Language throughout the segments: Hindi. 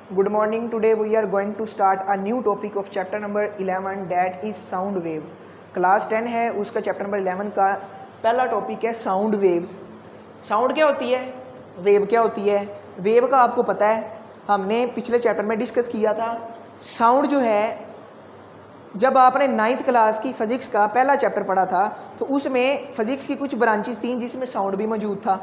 Good morning. Today we are going to start a new topic of chapter number 11 that is sound wave. Class 10 है, उसका चैप्टर नंबर 11 का पहला टॉपिक है साउंड वेव्स। साउंड क्या होती है, वेव क्या होती है। वेव का आपको पता है, हमने पिछले चैप्टर में डिस्कस किया था। साउंड जो है, जब आपने 9th क्लास की फ़िज़िक्स का पहला चैप्टर पढ़ा था तो उसमें फ़िज़िक्स की कुछ ब्रांचेस थी जिसमें साउंड भी मौजूद था।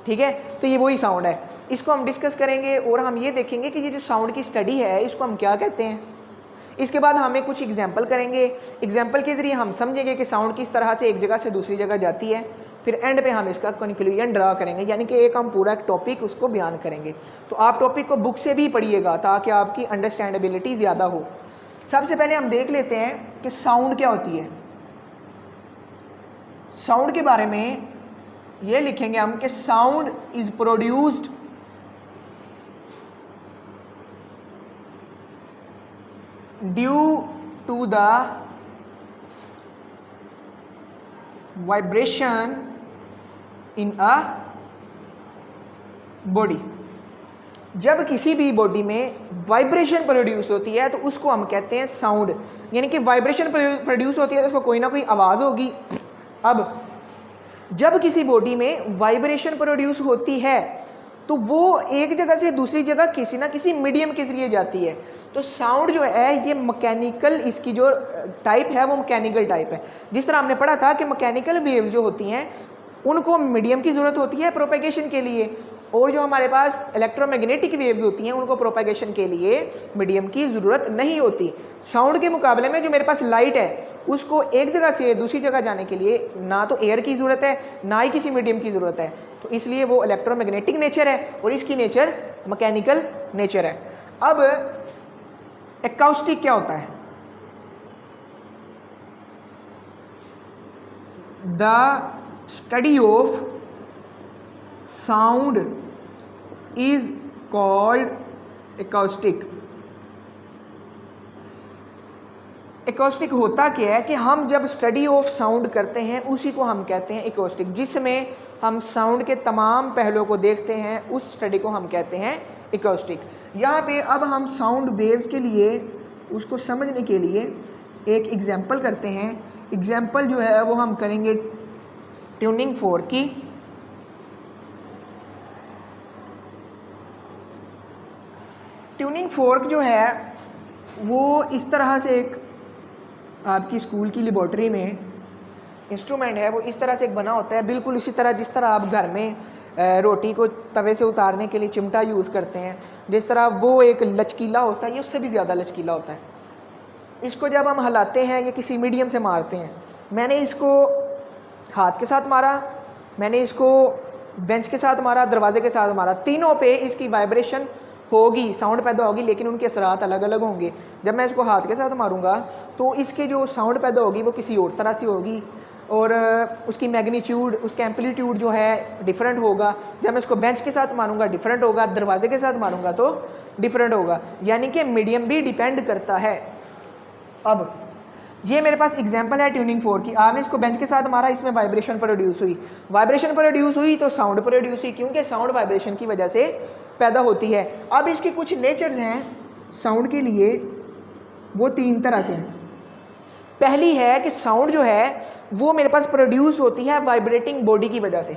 ठीक है, तो ये वही साउंड है, इसको हम डिस्कस करेंगे और हम ये देखेंगे कि ये जो साउंड की स्टडी है इसको हम क्या कहते हैं। इसके बाद हमें कुछ एग्जाम्पल करेंगे, एग्जाम्पल के ज़रिए हम समझेंगे कि साउंड किस तरह से एक जगह से दूसरी जगह जाती है। फिर एंड पे हम इसका कंक्लूजन ड्रा करेंगे, यानी कि एक हम पूरा एक टॉपिक उसको बयान करेंगे। तो आप टॉपिक को बुक से भी पढ़िएगा ताकि आपकी अंडरस्टैंडेबिलिटी ज़्यादा हो। सबसे पहले हम देख लेते हैं कि साउंड क्या होती है। साउंड के बारे में ये लिखेंगे हम कि sound is produced due to the vibration in a body. जब किसी भी बॉडी में वाइब्रेशन प्रोड्यूस होती है तो उसको हम कहते हैं साउंड, यानी कि वाइब्रेशन प्रोड्यूस होती है तो उसको कोई ना कोई आवाज़ होगी। अब जब किसी बॉडी में वाइब्रेशन प्रोड्यूस होती है तो वो एक जगह से दूसरी जगह किसी ना किसी मीडियम के जरिए जाती है। तो साउंड जो है ये मैकेनिकल, इसकी जो टाइप है वो मैकेनिकल टाइप है। जिस तरह हमने पढ़ा था कि मैकेनिकल वेव्स जो होती हैं उनको मीडियम की ज़रूरत होती है प्रोपेगेशन के लिए, और जो हमारे पास इलेक्ट्रोमैग्नेटिक वेव्स होती हैं उनको प्रोपेगेशन के लिए मीडियम की ज़रूरत नहीं होती। साउंड के मुकाबले में जो मेरे पास लाइट है उसको एक जगह से दूसरी जगह जाने के लिए ना तो एयर की ज़रूरत है ना ही किसी मीडियम की ज़रूरत है, तो इसलिए वो इलेक्ट्रोमैग्नेटिक नेचर है और इसकी नेचर मैकेनिकल नेचर है। अब एकॉस्टिक क्या होता है? The study of sound is called acoustic. Acoustic होता क्या है कि हम जब स्टडी ऑफ साउंड करते हैं उसी को हम कहते हैं एकॉस्टिक, जिसमें हम साउंड के तमाम पहलुओं को देखते हैं, उस स्टडी को हम कहते हैं एकॉस्टिक। यहाँ पे अब हम साउंड वेव्स के लिए उसको समझने के लिए एक एग्जांपल करते हैं। एग्जांपल जो है वो हम करेंगे ट्यूनिंग फोर्क की। ट्यूनिंग फोर्क जो है वो इस तरह से एक आपकी स्कूल की लेबॉर्ट्री में इंस्ट्रूमेंट है, वो इस तरह से एक बना होता है, बिल्कुल इसी तरह जिस तरह आप घर में रोटी को तवे से उतारने के लिए चिमटा यूज़ करते हैं, जिस तरह वो एक लचकीला होता है, ये उससे भी ज़्यादा लचकीला होता है। इसको जब हम हिलाते हैं या किसी मीडियम से मारते हैं, मैंने इसको हाथ के साथ मारा, मैंने इसको बेंच के साथ मारा, दरवाजे के साथ मारा, तीनों पे इसकी वाइब्रेशन होगी, साउंड पैदा होगी, लेकिन उनके असरात अलग अलग होंगे। जब मैं इसको हाथ के साथ मारूंगा तो इसके जो साउंड पैदा होगी वो किसी और तरह से होगी और उसकी मैग्नीट्यूड, उसका एम्पलीट्यूड जो है डिफरेंट होगा। जब मैं इसको बेंच के साथ मारूंगा डिफरेंट होगा, दरवाजे के साथ मारूंगा तो डिफरेंट होगा, यानी कि मीडियम भी डिपेंड करता है। अब ये मेरे पास एग्जांपल है ट्यूनिंग फोर्क की। आपने इसको बेंच के साथ मारा, इसमें वाइब्रेशन प्रोड्यूस हुई, वाइब्रेशन प्रोड्यूस हुई तो साउंड प्रोड्यूस हुई, क्योंकि साउंड वाइब्रेशन की वजह से पैदा होती है। अब इसके कुछ नेचर्स हैं साउंड के लिए, वो 3 तरह से हैं। पहली है कि साउंड जो है वो मेरे पास प्रोड्यूस होती है वाइब्रेटिंग बॉडी की वजह से।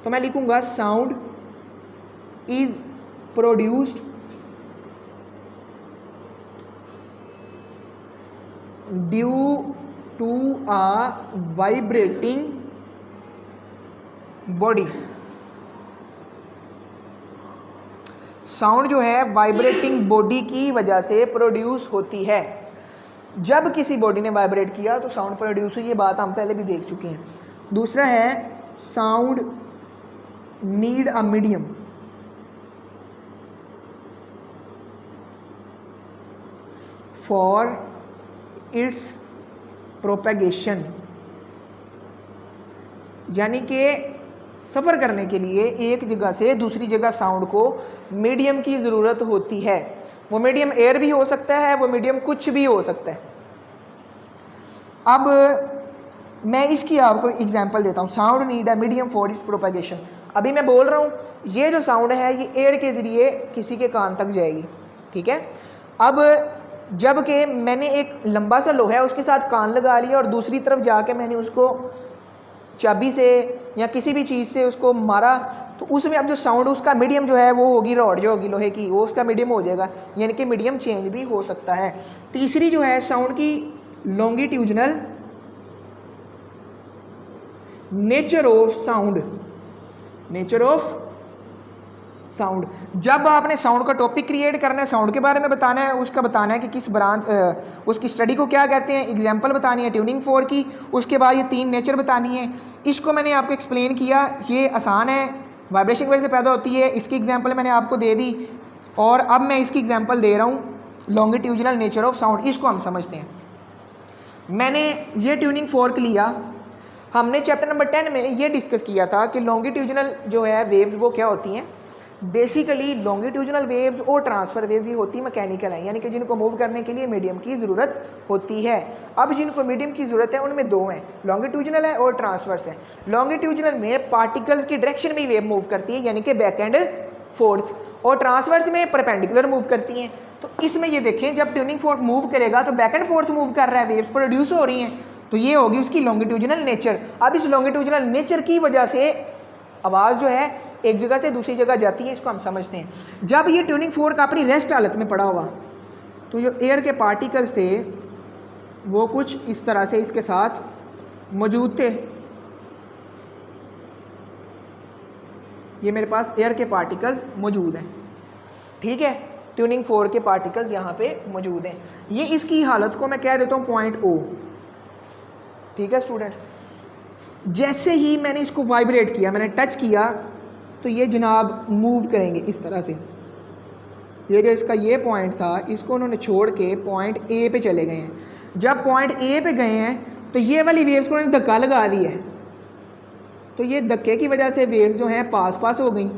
तो मैं लिखूंगा sound is produced due to a vibrating body. Sound जो है वाइब्रेटिंग बॉडी की वजह से प्रोड्यूस होती है। जब किसी बॉडी ने वाइब्रेट किया तो साउंड प्रोड्यूस हुई, ये बात हम पहले भी देख चुके हैं। दूसरा है sound need a medium. For its propagation, यानी कि सफ़र करने के लिए एक जगह से दूसरी जगह साउंड को मीडियम की ज़रूरत होती है। वो मीडियम एयर भी हो सकता है, वो मीडियम कुछ भी हो सकता है। अब मैं इसकी आपको एग्जांपल देता हूँ। Sound need a medium for its propagation. अभी मैं बोल रहा हूँ, ये जो साउंड है ये एयर के ज़रिए किसी के कान तक जाएगी, ठीक है। अब जब कि मैंने एक लंबा सा लोहा है उसके साथ कान लगा लिया और दूसरी तरफ जाके मैंने उसको चाबी से या किसी भी चीज़ से उसको मारा, तो उसमें अब जो साउंड उसका मीडियम जो है वो होगी रॉड जो होगी लोहे की, वो उसका मीडियम हो जाएगा, यानी कि मीडियम चेंज भी हो सकता है। तीसरी जो है साउंड की लॉन्गिट्यूजनल nature of sound, nature of sound. जब आपने साउंड का टॉपिक क्रिएट करना है, साउंड के बारे में बताना है, उसका बताना है कि किस ब्रांच उसकी स्टडी को क्या कहते हैं, एग्जांपल बतानी है ट्यूनिंग फोर की, उसके बाद ये 3 नेचर बतानी है। इसको मैंने आपको एक्सप्लेन किया, ये आसान है, वाइब्रेशन की वजह से पैदा होती है, इसकी एग्जांपल मैंने आपको दे दी और अब मैं इसकी एग्जांपल दे रहा हूँ लॉन्गिट्यूजनल नेचर ऑफ साउंड। इसको हम समझते हैं। मैंने ये ट्यूनिंग फोर्क लिया, हमने चैप्टर नंबर 10 में ये डिस्कस किया था कि लॉन्गिट्यूजनल जो है वेव्स वो क्या होती हैं। बेसिकली लॉन्गिट्यूजनल वेव्स और ट्रांसफर वेव्स भी होती मैकेनिकल हैं, यानी कि जिनको मूव करने के लिए मीडियम की ज़रूरत होती है। अब जिनको मीडियम की ज़रूरत है उनमें 2 हैं, लॉन्गिट्यूजनल है और ट्रांसवर्स है। लॉन्गिट्यूजनल में पार्टिकल्स की डायरेक्शन में वेव मूव करती है, यानी कि बैक एंड फोर्थ, और ट्रांसवर्स में परपेंडिकुलर मूव करती हैं। तो इसमें ये देखें, जब ट्यूनिंग फोर्क मूव करेगा तो बैक एंड फोर्थ मूव कर रहा है, वेव्स प्रोड्यूस हो रही हैं, तो ये होगी उसकी लॉन्गिट्यूजनल नेचर। अब इस लॉन्गिट्यूजनल नेचर की वजह से आवाज़ जो है एक जगह से दूसरी जगह जाती है, इसको हम समझते हैं। जब ये ट्यूनिंग फोर्क अपनी रेस्ट हालत में पड़ा हुआ, तो जो एयर के पार्टिकल्स थे वो कुछ इस तरह से इसके साथ मौजूद थे। ये मेरे पास एयर के पार्टिकल्स मौजूद हैं, ठीक है, ट्यूनिंग फोर्क के पार्टिकल्स यहाँ पे मौजूद हैं। ये इसकी हालत को मैं कह देता हूँ पॉइंट O, ठीक है स्टूडेंट्स। जैसे ही मैंने इसको वाइब्रेट किया, मैंने टच किया, तो ये जनाब मूव करेंगे इस तरह से। ये जो इसका ये पॉइंट था, इसको उन्होंने छोड़ के पॉइंट A पे चले गए हैं। जब पॉइंट A पे गए हैं तो ये वाली वेव्स को उन्होंने धक्का लगा दिया है, तो ये धक्के की वजह से वेव्स जो हैं पास पास हो गई।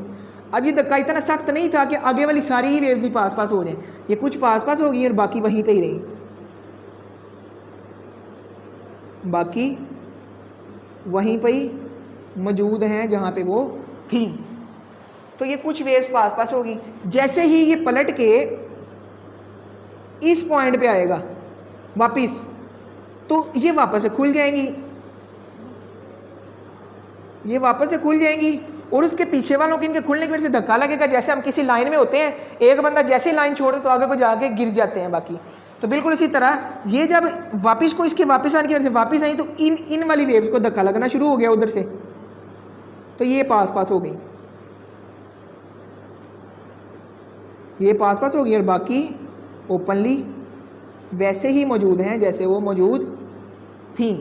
अब ये धक्का इतना सख्त नहीं था कि आगे वाली सारी ही वेव्स ही पास पास हो जाएं, ये कुछ पास पास हो गई और बाकी वहीं पे ही रही, बाकी वहीं पे ही मौजूद हैं जहाँ पे वो थी। तो ये कुछ वेव्स पास पास होगी। जैसे ही ये पलट के इस पॉइंट पे आएगा वापिस, तो ये वापस से खुल जाएंगी, ये वापस से खुल जाएंगी, और उसके पीछे वालों के इनके खुलने की वजह से धक्का लगेगा। जैसे हम किसी लाइन में होते हैं, एक बंदा जैसे लाइन छोड़े तो आगे को जाके गिर जाते हैं बाकी, तो बिल्कुल इसी तरह ये जब वापस को इसके वापस आने की वजह से वापस आई, तो इन वाली वेव्स को धक्का लगना शुरू हो गया उधर से, तो ये पास पास हो गई, ये पास पास हो गई, और बाकी ओपनली वैसे ही मौजूद हैं जैसे वो मौजूद थी।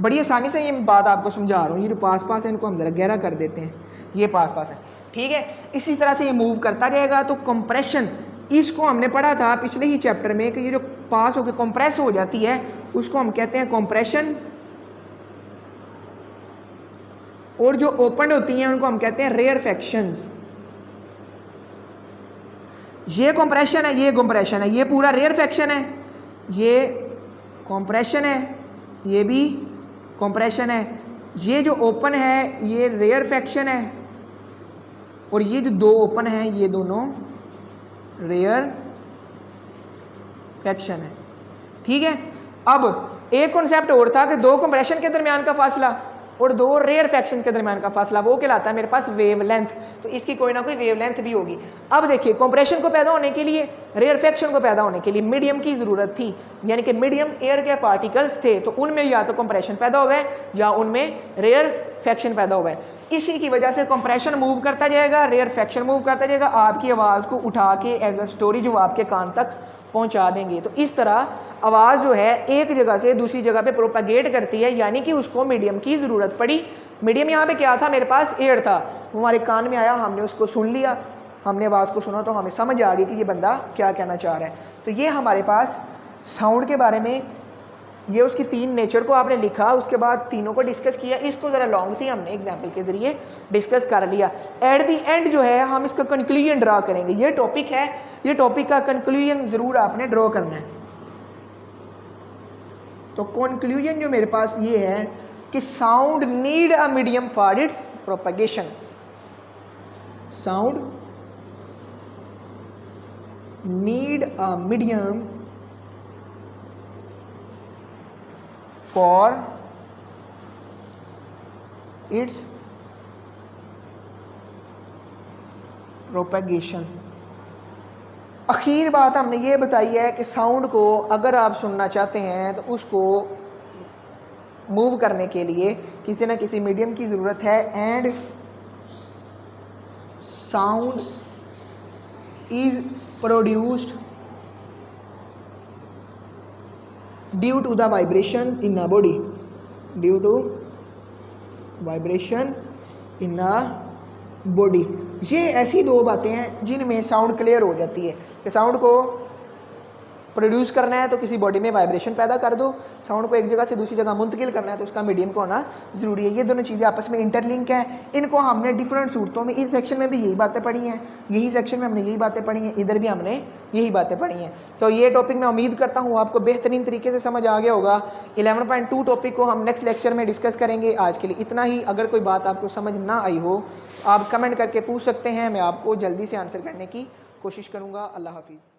बड़ी आसानी से ये बात आपको समझा रहा हूँ। ये जो पास पास है इनको हम ज़रा गहरा कर देते हैं, ये पास पास है, ठीक है। इसी तरह से ये मूव करता जाएगा। तो कंप्रेशन, इसको हमने पढ़ा था पिछले ही चैप्टर में कि ये जो पास होकर कंप्रेस हो जाती है उसको हम कहते हैं कंप्रेशन, और जो ओपन होती हैं उनको हम कहते हैं रेयरफैक्शंस। ये कंप्रेशन है, ये कंप्रेशन है, ये पूरा रेयरफैक्शन है, ये कंप्रेशन है, ये भी कंप्रेशन है। ये जो ओपन है ये रेयरफैक्शन है, और ये जो 2 ओपन हैं ये दोनों रेयरफैक्शन है, ठीक है। अब एक कॉन्सेप्ट और था कि 2 कंप्रेशन के दरमियान का फासला और 2 रेयरफैक्शन के दरमियान का फासला, वो कहलाता है मेरे पास वेवलेंथ। तो इसकी कोई ना कोई वेवलेंथ भी होगी। अब देखिए, कंप्रेशन को पैदा होने के लिए, रेयरफैक्शन को पैदा होने के लिए मीडियम की ज़रूरत थी, यानी कि मीडियम एयर के पार्टिकल्स थे, तो उनमें या तो कंप्रेशन पैदा हुआ है या उनमें रेयरफैक्शन पैदा हुआ है। इसी की वजह से कंप्रेशन मूव करता जाएगा, रेयरफैक्शन मूव करता जाएगा, आपकी आवाज़ को उठा के एज अ स्टोरेज वो आपके कान तक पहुंचा देंगे। तो इस तरह आवाज़ जो है एक जगह से दूसरी जगह पे प्रोपागेट करती है, यानी कि उसको मीडियम की ज़रूरत पड़ी। मीडियम यहाँ पे क्या था, मेरे पास एयर था, वो हमारे कान में आया, हमने उसको सुन लिया, हमने आवाज़ को सुना तो हमें समझ आ गई कि ये बंदा क्या कहना चाह रहा है। तो ये हमारे पास साउंड के बारे में, ये उसकी 3 नेचर को आपने लिखा, उसके बाद तीनों को डिस्कस किया। इसको ज़रा लॉन्ग थी, हमने एग्जाम्पल के ज़रिए डिस्कस कर लिया। एट दी एंड जो है हम इसका कंक्लूजन ड्रा करेंगे। ये टॉपिक है, ये टॉपिक का कंक्लूजन ज़रूर आपने ड्रॉ करना है। तो कंक्लूजन जो मेरे पास ये है कि sound need a medium for its propagation. Sound need a medium for its propagation। आखिर बात हमने ये बताई है कि साउंड को अगर आप सुनना चाहते हैं तो उसको मूव करने के लिए किसी न किसी मीडियम की ज़रूरत है, and sound is produced due to the vibration in a body, due to vibration in a body. ये ऐसी दो बातें हैं जिनमें साउंड क्लियर हो जाती है कि साउंड को प्रोड्यूस करना है तो किसी बॉडी में वाइब्रेशन पैदा कर दो, साउंड को एक जगह से दूसरी जगह मुंतकिल करना है तो उसका मीडियम को होना ज़रूरी है। ये दोनों चीज़ें आपस में इंटरलिंक हैं। इनको हमने डिफरेंट सूरतों में, इस सेक्शन में भी यही बातें पढ़ी हैं, यही सेक्शन में हमने यही बातें पढ़ी हैं, इधर भी हमने यही बातें पढ़ी हैं। तो ये टॉपिक मैं उम्मीद करता हूँ आपको बेहतरीन तरीके से समझ आ गया होगा। 11.2 टॉपिक को हम नेक्स्ट लेक्चर में डिस्कस करेंगे। आज के लिए इतना ही। अगर कोई बात आपको समझ ना आई हो आप कमेंट करके पूछ सकते हैं, मैं आपको जल्दी से आंसर करने की कोशिश करूँगा। अल्लाह हाफिज़।